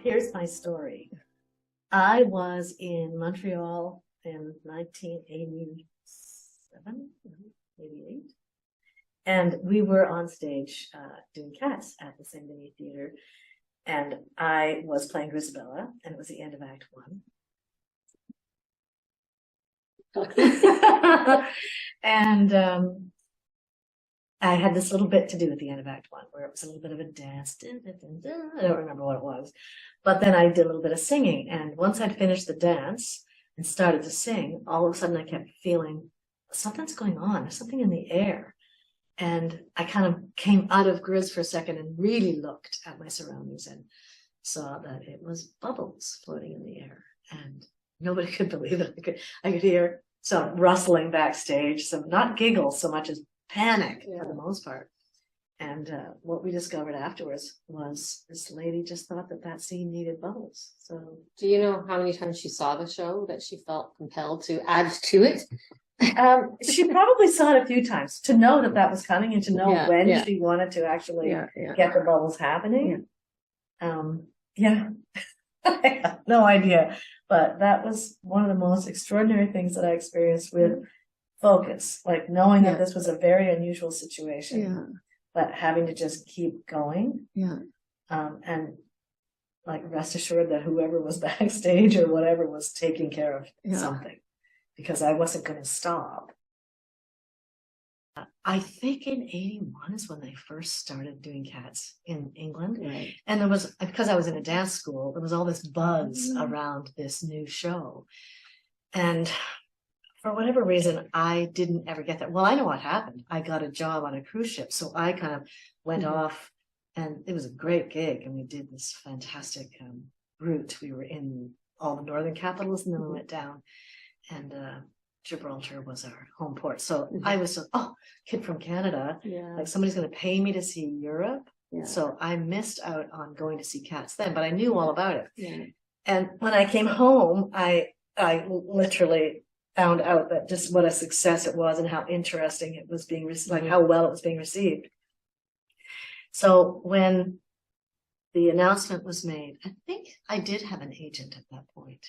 here's my story. I was in Montreal in 1987, 88. And we were on stage doing Cats at the Saint-Denis Theater. And I was playing Grisabella, and it was the end of Act 1. And I had this little bit to do at the end of Act 1, where it was a little bit of a dance. I don't remember what it was. But then I did a little bit of singing. And once I'd finished the dance and started to sing, all of a sudden I kept feeling something's going on. There's something in the air. And I kind of came out of Grizz for a second and really looked at my surroundings and saw that it was bubbles floating in the air. And nobody could believe it. I could hear some rustling backstage, some not giggles so much as panic for the most part. And what we discovered afterwards was this lady just thought that scene needed bubbles. So, do you know how many times she saw the show that she felt compelled to add to it? She probably saw it a few times to know that was coming and to know when she wanted to actually get the bubbles happening. I have no idea, but that was one of the most extraordinary things that I experienced with focus, like knowing that this was a very unusual situation, but having to just keep going. And like rest assured that whoever was backstage or whatever was taking care of something. Because I wasn't going to stop. I think in 81 is when they first started doing Cats in England. Right. And there was, because I was in a dance school, there was all this buzz around this new show. And for whatever reason, I didn't ever get that. Well, I know what happened. I got a job on a cruise ship. So I kind of went off, and it was a great gig. And we did this fantastic route. We were in all the northern capitals, and then we went down. And Gibraltar was our home port. So I was, kid from Canada, like somebody's going to pay me to see Europe. So I missed out on going to see Cats then, but I knew all about it. And when I came home, I literally found out that just what a success it was and how interesting it was being received, like how well it was being received. So when the announcement was made, I think I did have an agent at that point.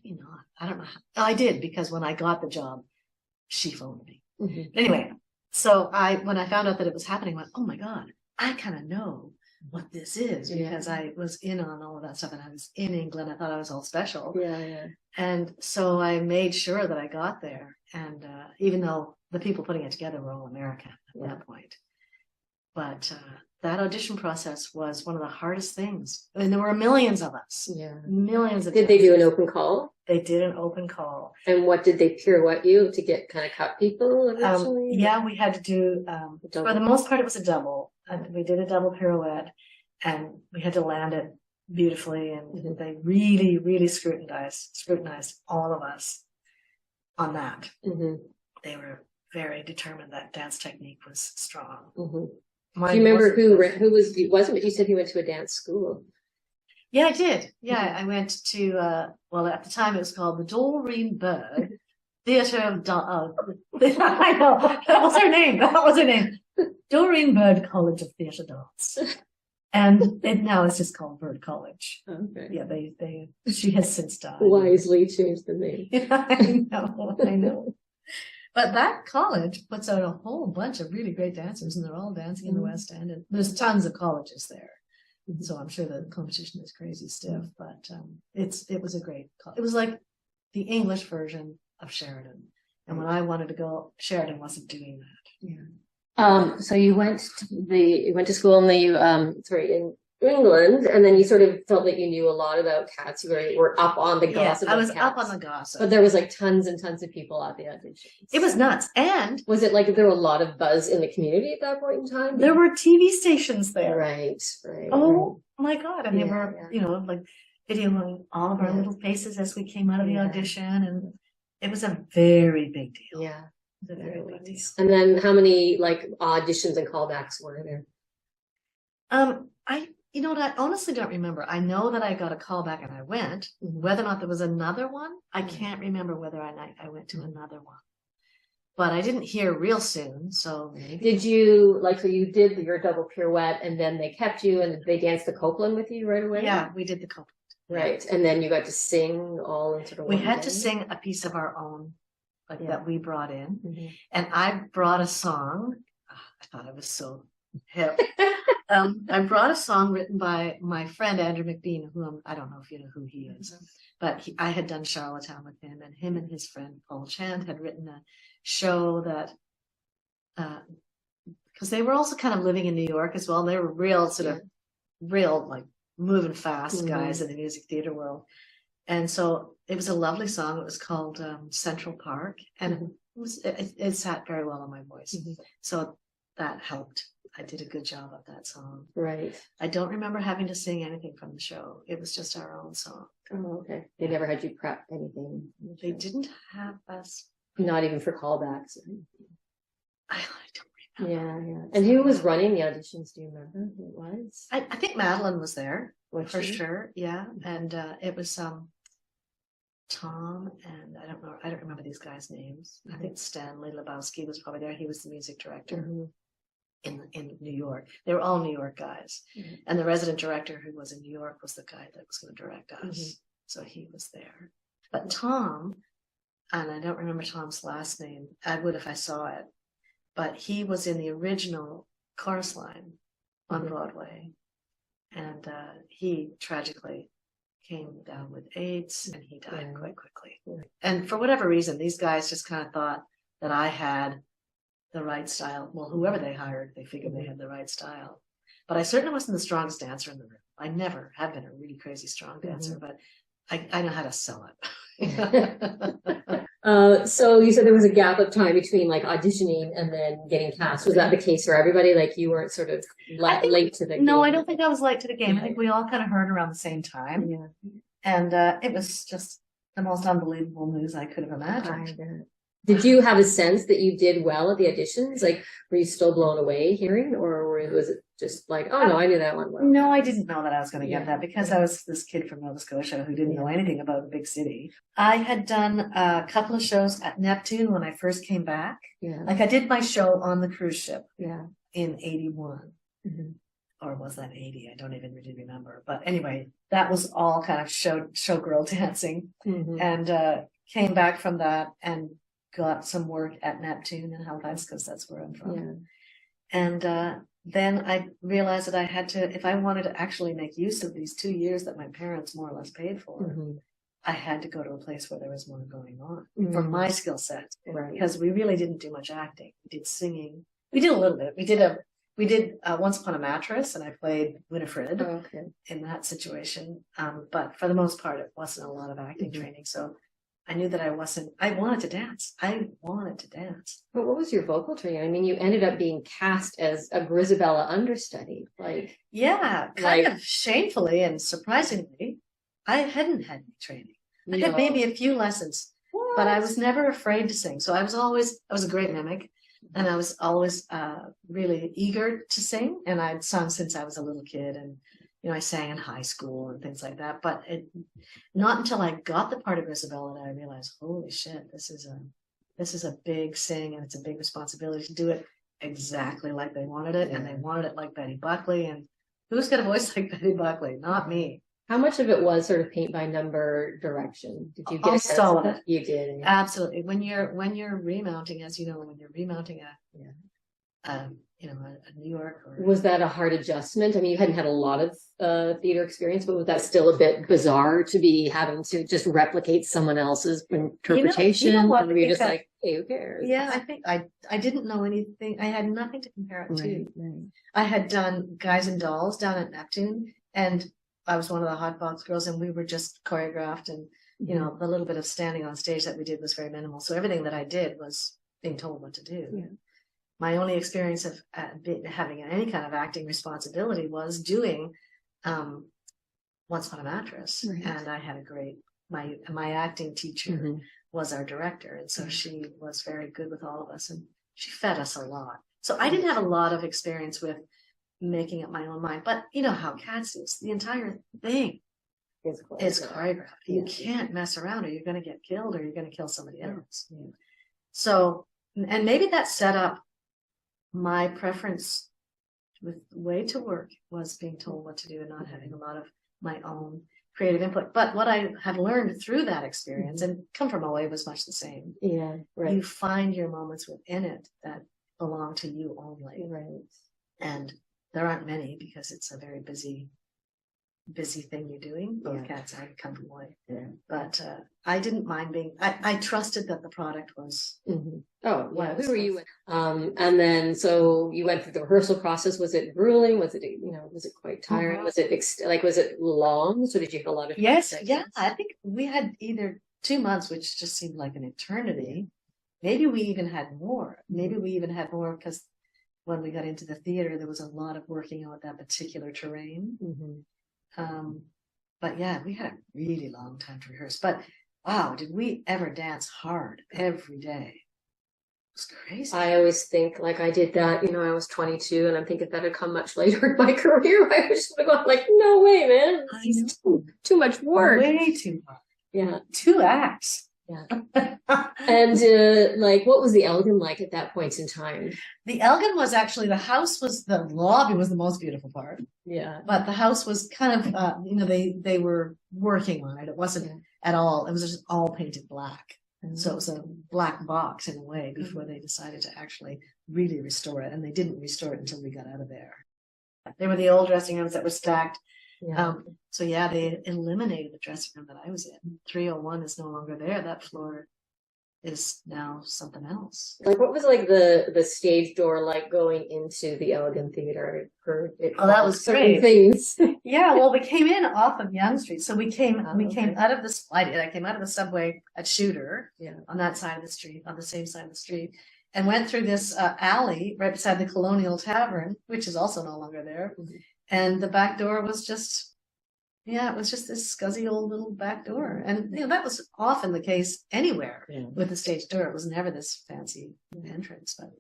Maybe not. I don't know how. I did, because when I got the job, she phoned me. Anyway, so when I found out that it was happening, I went, oh my God, I kind of know what this is, because I was in on all of that stuff and I was in England. I thought I was all special. And so I made sure that I got there. And even though the people putting it together were all American at that point. But that audition process was one of the hardest things. I mean, there were millions of us. Millions of Did they do an open call? They did an open call. And what did they pirouette you to get kind of cut people eventually? We had to do, for the most part, it was a double. And we did a double pirouette, and we had to land it beautifully. And they really, really scrutinized all of us on that. They were very determined that dance technique was strong. Do you remember who was it? But you said he went to a dance school. Yeah, I did. Yeah, I went to, at the time it was called the Doreen Bird Theatre of I know, that was her name. Doreen Bird College of Theatre Dance. And now it's just called Bird College. Okay. Yeah, she has since died. Wisely changed the name. I know. But that college puts out a whole bunch of really great dancers, and they're all dancing in the West End. And there's tons of colleges there. So I'm sure the competition is crazy stiff, but it was a great college. It was like the English version of Sheridan. And when I wanted to go, Sheridan wasn't doing that. So you went to school in in England, and then you sort of felt that you knew a lot about Cats. You were up on the gossip. I was up on the gossip. But there was like tons and tons of people at the auditions. It was nuts. And was it like there were a lot of buzz in the community at that point in time? There were TV stations there. Right. Oh my God. And they were, like videoing all of our little faces as we came out of the audition. And it was a very big deal. Yeah. It was a very big deal. And then how many like auditions and callbacks were there? I honestly don't remember. I know that I got a call back and I went. Whether or not there was another one, I can't remember whether I went to another one. but I didn't hear real soon. So maybe. Did you so you did your double pirouette and then they kept you and they danced the Copeland with you right away? Yeah, we did the Copeland. Right. And then you got to sing all in sort of We one had day? to sing a piece of our own, that we brought in. Mm-hmm. And I brought a song. I thought it was so hip. I brought a song written by my friend Andrew McBean, who I don't know if you know who he is, but I had done Charlottetown with him, and him and his friend Paul Chand had written a show that, because they were also kind of living in New York as well. And they were real like moving fast guys in the music theater world. And so it was a lovely song. It was called Central Park, and it sat very well on my voice. So that helped. I did a good job of that song. Right. I don't remember having to sing anything from the show. It was just our own song. Oh, okay. They never had you prep anything. They didn't have us. Not even for callbacks. I don't remember. Yeah. And who was running the auditions? Do you remember who it was? I think Madeline was there for she? sure. Yeah. And it was Tom, and I don't remember these guys' names. I think Stanley Lebowski was probably there. He was the music director in New York. They were all New York guys. And the resident director who was in New York was the guy that was going to direct us. So he was there. But Tom, and I don't remember Tom's last name. I would if I saw it. But he was in the original Chorus Line on Broadway. And he tragically came down with AIDS, and he died quite quickly. And for whatever reason, these guys just kind of thought that I had the right style. Well, whoever they hired, they figured they had the right style. But I certainly wasn't the strongest dancer in the room. I never have been a really crazy strong dancer, but I know how to sell it. So you said there was a gap of time between auditioning and then getting cast. Was that the case for everybody? You weren't sort of late to the game? No, I don't think I was late to the game. I think we all kind of heard around the same time. Yeah. And it was just the most unbelievable news I could have imagined. Did you have a sense that you did well at the auditions? Were you still blown away hearing, or was it just oh no, I knew that one well? No, I didn't know that I was going to get that because I was this kid from Nova Scotia who didn't know anything about a big city. I had done a couple of shows at Neptune when I first came back. Yeah. I did my show on the cruise ship. Yeah. In 81. Or was that 80? I don't even really remember. But anyway, that was all kind of showgirl dancing. And came back from that and got some work at Neptune in Halifax because that's where I'm from. Yeah. And then I realized that I had to, if I wanted to actually make use of these 2 years that my parents more or less paid for, I had to go to a place where there was more going on for my skill set. Right. Because we really didn't do much acting. We did singing. We did a little bit. We did Once Upon a Mattress, and I played Winifred in that situation. But for the most part, it wasn't a lot of acting training. So I knew that I wanted to dance. But what was your vocal training? I mean, you ended up being cast as a Grisabella understudy. Yeah, kind of shamefully and surprisingly, I hadn't had any training. I had maybe a few lessons, but I was never afraid to sing. So I was a great mimic, and I was always really eager to sing. And I'd sung since I was a little kid, and I sang in high school and things like that. But not until I got the part of Isabella that I realized, holy shit, this is a big sing, and it's a big responsibility to do it exactly like they wanted it, and they wanted it like Betty Buckley. And who's got a voice like Betty Buckley? Not me. How much of it was sort of paint by number direction? Did you get a sense all of it? You did. Absolutely. When you're remounting, as you know, when you're remounting a New York. Was that a hard adjustment? I mean, you hadn't had a lot of theater experience, but was that still a bit bizarre to be having to just replicate someone else's interpretation? You know what? Or were you just hey, who cares? Yeah, I think I didn't know anything. I had nothing to compare it to. Right. I had done Guys and Dolls down at Neptune, and I was one of the hot box girls, and we were just choreographed, and the little bit of standing on stage that we did was very minimal. So everything that I did was being told what to do. Yeah. My only experience of having any kind of acting responsibility was doing Once Upon a Mattress. Right. And I had my acting teacher was our director. And so she was very good with all of us, and she fed us a lot. So I didn't have a lot of experience with making up my own mind. But you know how Cats is. The entire thing is choreographed. You can't mess around, or you're going to get killed, or you're going to kill somebody else. Yeah. So And maybe that set up my preference with the way to work was being told what to do and not having a lot of my own creative input. But what I had learned through that experience, and Come From Away was much the same. Yeah, right. You find your moments within it that belong to you only. Right. And there aren't many because it's a very busy thing you're doing, both Cats and Come From Away. Yeah. But I didn't mind I trusted that the product was. Oh, yeah. Who were you with? And then, so you went through the rehearsal process. Was it grueling? Was it, was it quite tiring? Was it was it long? So did you have a lot of Yes. Yeah. I think we had either 2 months, which just seemed like an eternity. Maybe we even had more. Maybe we even had more because when we got into the theater, there was a lot of working on that particular terrain. But yeah, we had a really long time to rehearse. But wow, did we ever dance hard every day? It was crazy. I always think like I did that, I was 22 and I'm thinking that had come much later in my career. I was just going like, no way, man. It's too much work. Way too hard. Yeah. 2 acts. Yeah. And what was the Elgin like at that point in time? The Elgin was actually, the lobby was the most beautiful part. Yeah. But the house was kind of, they were working on it. It wasn't at all, it was just all painted black. So it was a black box in a way before they decided to actually really restore it. And they didn't restore it until we got out of there. They were the old dressing rooms that were stacked. Yeah. So yeah, they eliminated the dressing room that I was in. 301 is no longer there. That floor is now something else. Like, what was like the stage door like going into the Elgin Theater? I heard it. Oh, that was great. Things. Yeah, well, we came in off of Yonge Street, so we came out of the I came out of the subway at Shooter, on that side of the street, on the same side of the street, and went through this alley right beside the Colonial Tavern, which is also no longer there. And the back door was just, it was just this scuzzy old little back door. And, that was often the case anywhere with the stage door. It was never this fancy entrance. But.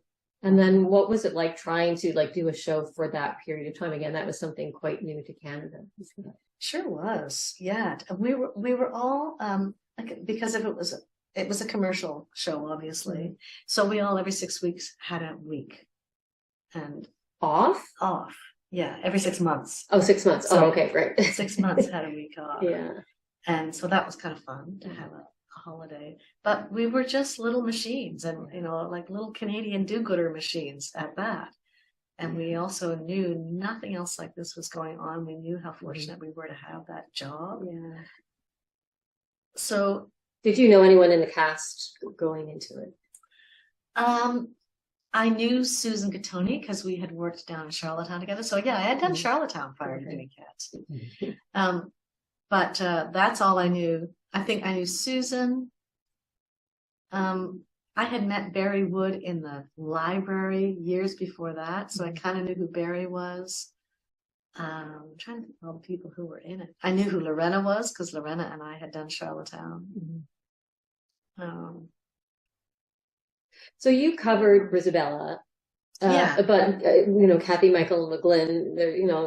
And then what was it like trying to do a show for that period of time? Again, that was something quite new to Canada. Sure was. Yeah. We were all, because it was a commercial show, obviously. So we all, every 6 weeks, had a week. And Off. Yeah, every 6 months. Oh, 6 months. So okay, great. 6 months had a week off. Yeah. And so that was kind of fun to have a holiday. But we were just little machines and, like little Canadian do-gooder machines at that. And we also knew nothing else like this was going on. We knew how fortunate we were to have that job. Yeah. So. Did you know anyone in the cast going into it? I knew Susan Gattoni because we had worked down in Charlottetown together. So yeah, I had done Charlottetown prior to doing Cats. But that's all I knew. I think I knew Susan. I had met Barry Wood in the library years before that, so I kind of knew who Barry was. I'm trying to think of all the people who were in it. I knew who Lorena was because Lorena and I had done Charlottetown. So you covered Brisabella, but Kathy Michael McGlynn,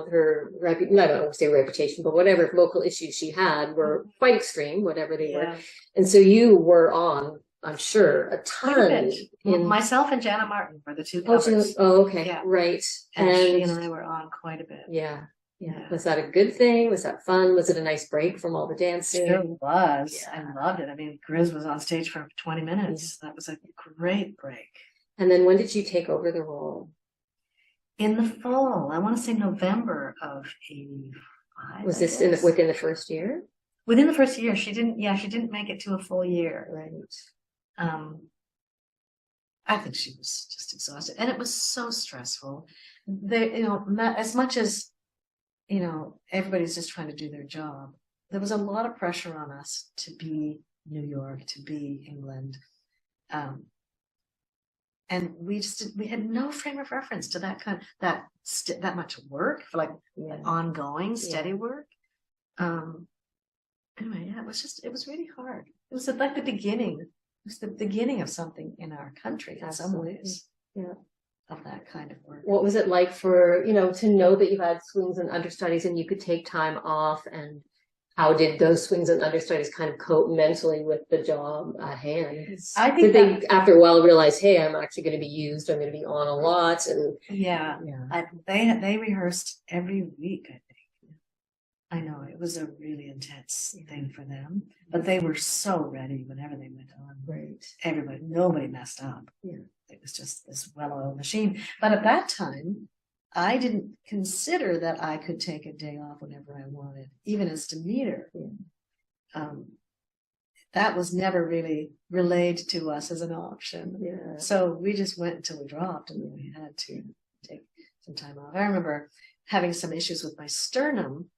her I don't want to say reputation, but whatever vocal issues she had were quite extreme, whatever they were. And so you were on, I'm sure, a ton. Myself and Jana Martin were the two covers. Oh, okay, right. And she and I were on quite a bit. Yeah. Was that a good thing? Was that fun? Was it a nice break from all the dancing? It sure was. I loved it. I mean, Grizz was on stage for 20 minutes. That was a great break. And then when did you take over the role? In the fall. I want to say November of 85. Was this within the first year? Within the first year. She didn't make it to a full year. Right. I think she was just exhausted. And it was so stressful. As much as everybody's just trying to do their job. There was a lot of pressure on us to be New York, to be England. And we had no frame of reference to that much work for ongoing, steady work. Anyway, it was really hard. It was like the beginning. It was the beginning of something in our country in some ways. Yeah. Of that kind of work. What was it like for, to know that you had swings and understudies and you could take time off and how did those swings and understudies kind of cope mentally with the job at hand? I think did they, after a while, realize, hey, I'm actually going to be used, I'm going to be on a lot? And yeah. They rehearsed every week, I think. I know it was a really intense thing for them, but they were so ready whenever they went on. Right. Nobody messed up. Yeah. It was just this well-oiled machine. But at that time, I didn't consider that I could take a day off whenever I wanted, even as Demeter. Yeah. That was never really relayed to us as an option. Yeah. So we just went until we dropped, and then we had to take some time off. I remember having some issues with my sternum.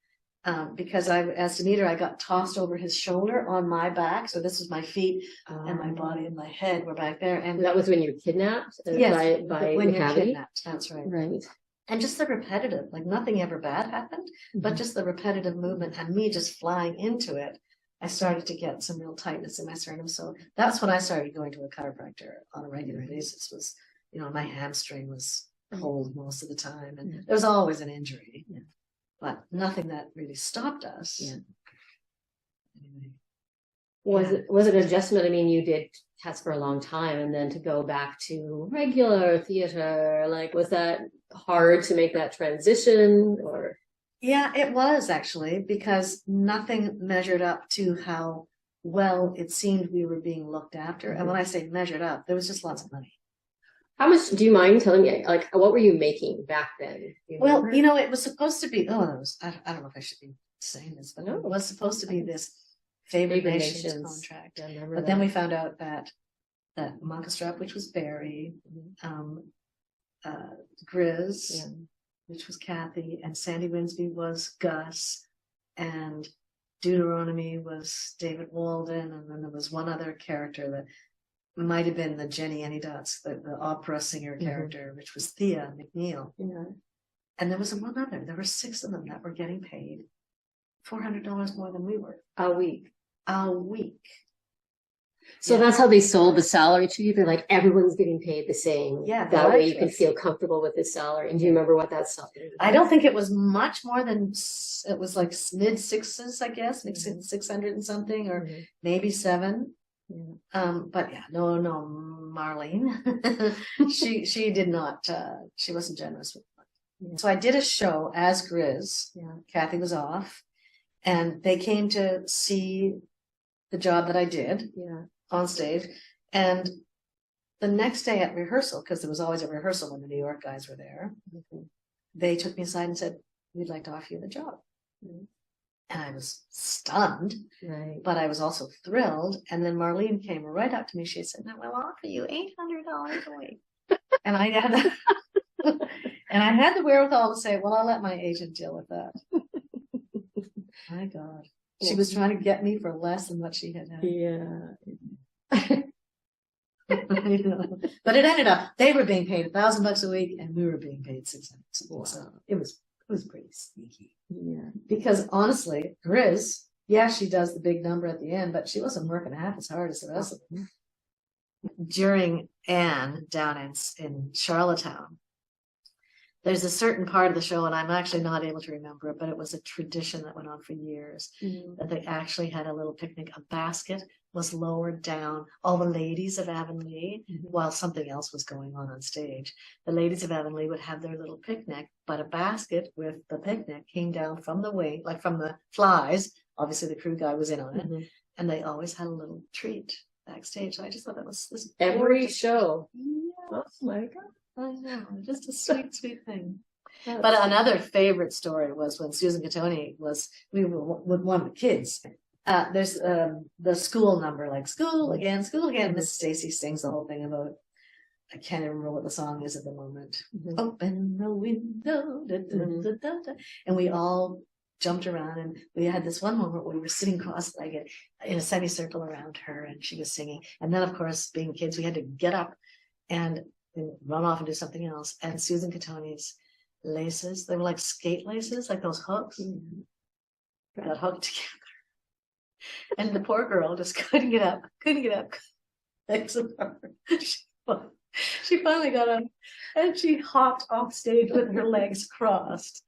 Because as Demeter, I got tossed over his shoulder on my back. So this was my feet and my body and my head were back there. And that was when you were kidnapped? Yes, by when you're Cavity? Kidnapped. That's right. Right. And just the repetitive, like nothing ever bad happened, but just the repetitive movement and me just flying into it, I started to get some real tightness in my sternum. So that's when I started going to a chiropractor on a regular basis. Was, my hamstring was pulled most of the time, and there was always an injury. Yeah. But nothing that really stopped us. Yeah. Anyway. Was it an adjustment? I mean, you did cats for a long time, and then to go back to regular theater, like, was that hard to make that transition? Or yeah, it was actually, because nothing measured up to how well it seemed we were being looked after. And when I say measured up, there was just lots of money. How much, do you mind telling me, like, what were you making back then? Well, it was supposed to be, I don't know if I should be saying this, but it was supposed to be this favored nations contract. But then we found out that Moncastrap, which was Barry, Grizz, which was Kathy, and Sandy Winsby was Gus, and Deuteronomy was David Walden, and then there was one other character that might have been the Jenny Anydots, the opera singer character, which was Thea McNeil. Yeah. And there was one other. There were 6 of them that were getting paid $400 more than we were. A week. So that's how they sold the salary to you. They're like, everyone's getting paid the same. Yeah. That way you can feel comfortable with this salary. And do you remember what that salary was? I don't think it was much more than, it was like mid 6s, I guess, 600 and something, or maybe 7. But yeah, no, Marlene, she did not, she wasn't generous with money. So I did a show as Grizz. Kathy was off, and they came to see the job that I did on stage. And the next day at rehearsal, because there was always a rehearsal when the New York guys were there, they took me aside and said, "We'd like to offer you the job." And I was stunned, but I was also thrilled. And then Marlene came right up to me. She said, "Now we'll offer you $800 a week." And I had the wherewithal to say, "Well, I'll let my agent deal with that." My God, she was trying to get me for less than what she had. Yeah. But it ended up they were being paid $1,000 a week, and we were being paid $600. Wow. So it was pretty sneaky. Yeah. Because honestly, Grizz, she does the big number at the end, but she wasn't working half as hard as the rest of them. During Anne down in Charlottetown, there's a certain part of the show, and I'm actually not able to remember it, but it was a tradition that went on for years, that they actually had a little picnic. A basket was lowered down. All the ladies of Avonlea, while something else was going on stage, the ladies of Avonlea would have their little picnic, but a basket with the picnic came down from the wing, like from the flies. Obviously, the crew guy was in on it, and they always had a little treat backstage. So I just thought that was this every show. Yeah. Oh my God. I know, just a sweet, sweet thing. But another favorite story was when Susan Gattoni we were with one of the kids. There's the school number, like school again. Miss Stacy sings the whole thing about, I can't even remember what the song is at the moment. Open the window, da, da, da, da. And we all jumped around, and we had this one moment where we were sitting cross-legged in a semicircle around her, and she was singing. And then, of course, being kids, we had to get up and run off and do something else. And Susan Gattoni's laces, they were like skate laces, like those hooks, got hooked together. And the poor girl just couldn't get up, legs apart. She finally got up and she hopped off stage with her legs crossed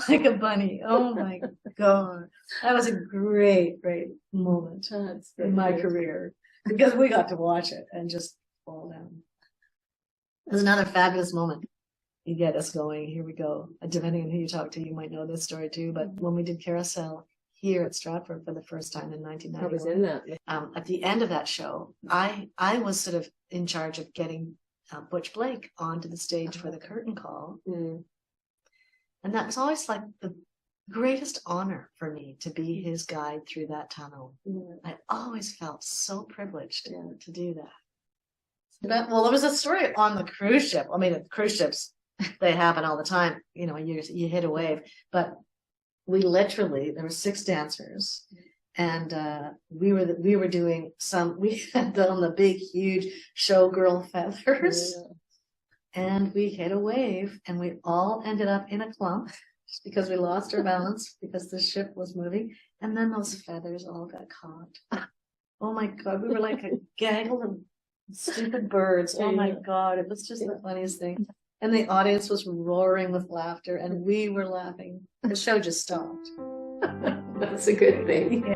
like a bunny. Oh my God. That was a great, great moment in my career because we got to watch it and just fall down. It was another fabulous moment. You get us going. Here we go. Depending on who you talk to, you might know this story too. But when we did Carousel here at Stratford for the first time in 1991, I was in that. At the end of that show, I was sort of in charge of getting Butch Blake onto the stage for the curtain call. And that was always like the greatest honor for me to be his guide through that tunnel. I always felt so privileged to do that. But, well, there was a story on the cruise ship. I mean, the cruise ships, they happen all the time. You know, you hit a wave. But we literally, there were 6 dancers. And we were doing we had on the big, huge showgirl feathers. And we hit a wave. And we all ended up in a clump just because we lost our balance because the ship was moving. And then those feathers all got caught. Oh, my God. We were like a gaggle of stupid birds. Oh my God. It was just the funniest thing. And the audience was roaring with laughter and we were laughing. The show just stopped. That's a good thing.